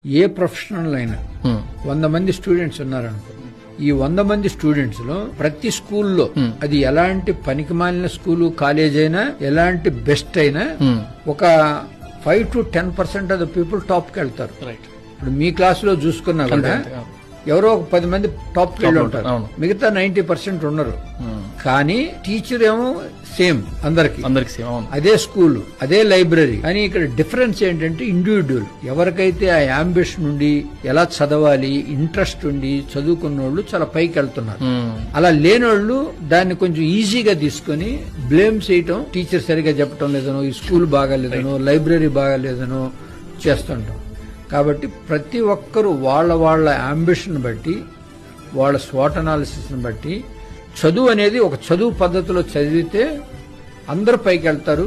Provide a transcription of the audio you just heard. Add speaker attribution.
Speaker 1: A professional అయినా 100 మంది students ఉన్నారనుకో, ఈ 100 మంది స్టూడెంట్స్ లో ప్రతి స్కూల్లో అది ఎలాంటి పనికిమాలిన స్కూలు కాలేజ్ అయినా, ఎలాంటి బెస్ట్ అయినా ఒక 5 to 10% of the people top కి వెళ్తారు. ఇప్పుడు మీ క్లాస్ లో చూసుకున్నా కూడా ఎవరో ఒక 10 మంది టాప్ కి వెళ్ళి ఉంటారు, మిగతా 90% ఉండరు. కానీ టీచర్ ఏమో సేమ్ అందరికి అదే స్కూల్, అదే లైబ్రరీ. కానీ ఇక్కడ డిఫరెన్స్ ఏంటంటే ఇండివిడ్యువల్. ఎవరికైతే ఆ అంబిషన్ ఉండి ఎలా చదవాలి ఇంట్రెస్ట్ ఉండి చదువుకున్నోళ్ళు చాలా పైకి వెళ్తున్నారు. అలా లేనోళ్ళు దాన్ని కొంచెం ఈజీగా తీసుకుని బ్లేమ్ చేయటం, టీచర్ సరిగా చెప్పటం లేదనో, ఈ స్కూల్ బాగాలేదనో, లైబ్రరీ బాగాలేదనో చేస్తుంటాం. కాబట్టి ప్రతి ఒక్కరూ వాళ్ళ వాళ్ళ అంబిషన్ బట్టి, వాళ్ళ స్వాట్ అనాలిసిస్ బట్టి చదువు అనేది ఒక చదువు పద్ధతిలో చదివితే అందరూ పైకి వెళ్తారు.